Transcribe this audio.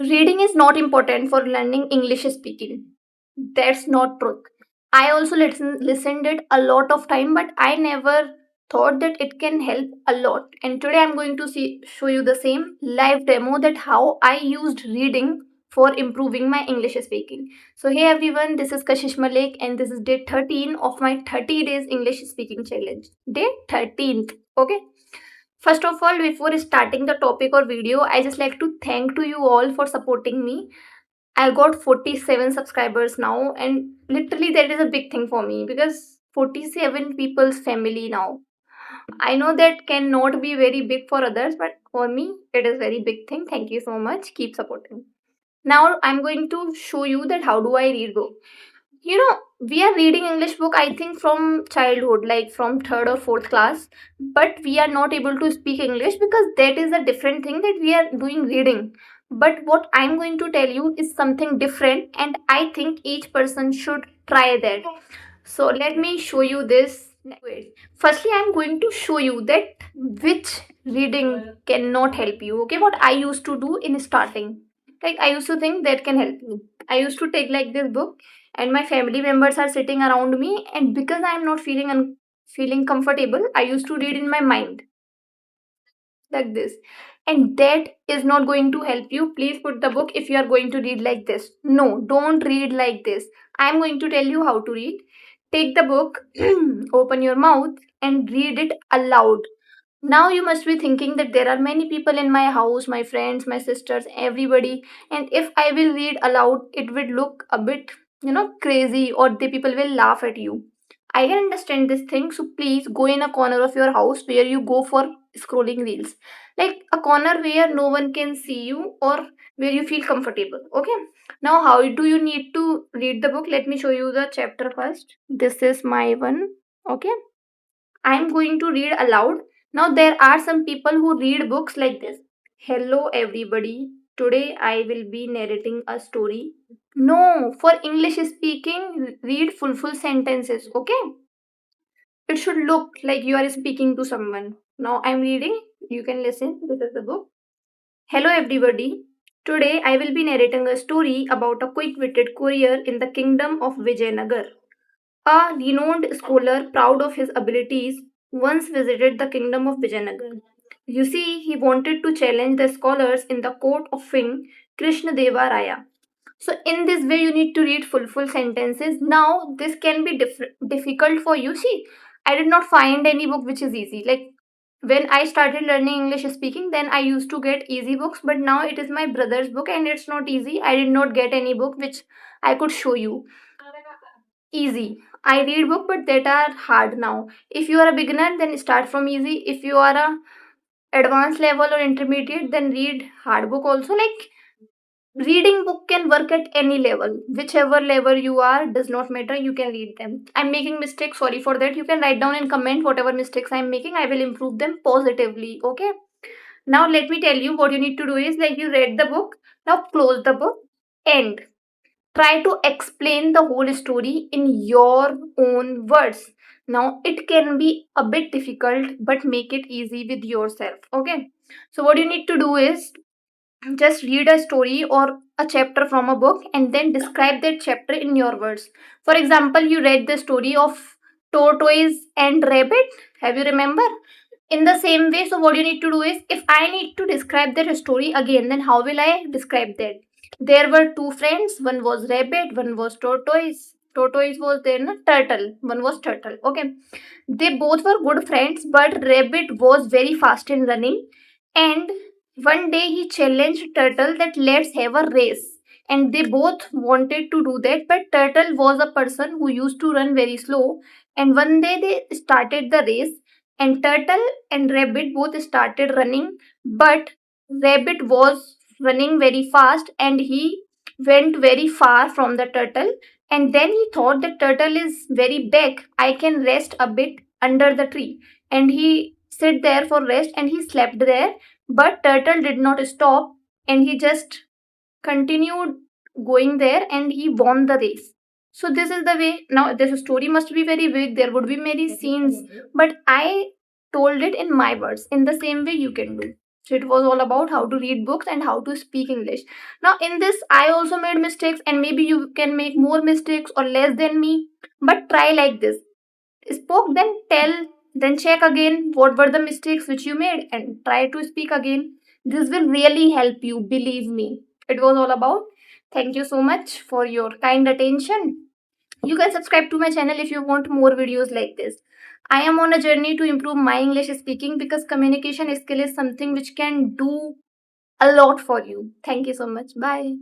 Reading is not important for learning English speaking. That's not true. I also listened it a lot of time, but I never thought that it can help a lot. And today I'm going to show you the same live demo that how I used reading for improving my English speaking. So hey everyone, this is Kashish Malik and this is day 13 of my 30 days English speaking challenge. Day 13th. Okay. First of all, before starting the topic or video, I just like to thank to you all for supporting me. I got 47 subscribers now, and literally that is a big thing for me because 47 people's family now. I know that cannot be very big for others, but for me it is very big thing. Thank you so much. Keep supporting. Now I'm going to show you that how do I read book. You know, we are reading English book I think from childhood, like from third or fourth class, but we are not able to speak English because that is a different thing that we are doing reading. But what I'm going to tell you is something different, and I think each person should try that. So let me show you this. Wait. Firstly, I'm going to show you that which reading cannot help you. Okay, what I used to do in starting. Like I used to think that can help me. I used to take like this book, and my family members are sitting around me, and because I am not feeling comfortable, I used to read in my mind like this, and that is not going to help you. Please put the book if you are going to read like this. No, don't read like this. I am going to tell you how to read. Take the book, open your mouth and read it aloud. Now you must be thinking that there are many people in my house, my friends, my sisters, everybody, and if I will read aloud, it would look a bit, crazy, or the people will laugh at you. I can understand this thing, so please go in a corner of your house where you go for scrolling reels. Like a corner where no one can see you or where you feel comfortable. Okay? Now, how do you need to read the book? Let me show you the chapter first. This is my one. Okay? I'm going to read aloud. Now, there are some people who read books like this. Hello, everybody. Today I will be narrating a story. No, for English speaking, read full sentences, okay? It should look like you are speaking to someone. Now I'm reading. You can listen. This is the book. Hello, everybody. Today I will be narrating a story about a quick witted courier in the kingdom of Vijayanagar. A renowned scholar, proud of his abilities, once visited the kingdom of Vijayanagar. You see, he wanted to challenge the scholars in the court of King Krishnadeva Raya. So, in this way, you need to read full sentences. Now, this can be difficult for you. See, I did not find any book which is easy. Like when I started learning English speaking, then I used to get easy books, but now it is my brother's book and it's not easy. I did not get any book which I could show you easy. I read book but that are hard now. If you are a beginner, then start from easy. If you are a advanced level or intermediate, then read hard book also. Like reading book can work at any level. Whichever level you are does not matter. You can read them. I'm making mistakes. Sorry for that. You can write down and comment whatever mistakes I'm making. I will improve them positively. Okay. Now let me tell you what you need to do is like you read the book. Now close the book. End. Try to explain the whole story in your own words. Now it can be a bit difficult, but make it easy with yourself. Okay. So what you need to do is just read a story or a chapter from a book and then describe that chapter in your words. For example, you read the story of tortoise and rabbit. Have you remember? In the same way, so what you need to do is if I need to describe that story again, then how will I describe that? There were two friends, one was rabbit, one was tortoise. Tortoise was then a turtle, one was turtle. Okay, they both were good friends, but rabbit was very fast in running, and one day he challenged turtle that let's have a race, and they both wanted to do that, but turtle was a person who used to run very slow, and one day they started the race, and turtle and rabbit both started running, but rabbit was running very fast and he went very far from the turtle, and then he thought the turtle is very big, I can rest a bit under the tree, and he sit there for rest and he slept there, but turtle did not stop and he just continued going there and he won the race. So this is the way. Now this story must be very big, there would be many scenes, but I told it in my words. In the same way you can do. So it was all about how to read books and how to speak English. Now, in this, I also made mistakes, and maybe you can make more mistakes or less than me. But try like this: spoke, then tell, then check again what were the mistakes which you made, and try to speak again. This will really help you, believe me. It was all about. Thank you so much for your kind attention. You can subscribe to my channel if you want more videos like this. I am on a journey to improve my English speaking because communication skill is something which can do a lot for you. Thank you so much. Bye.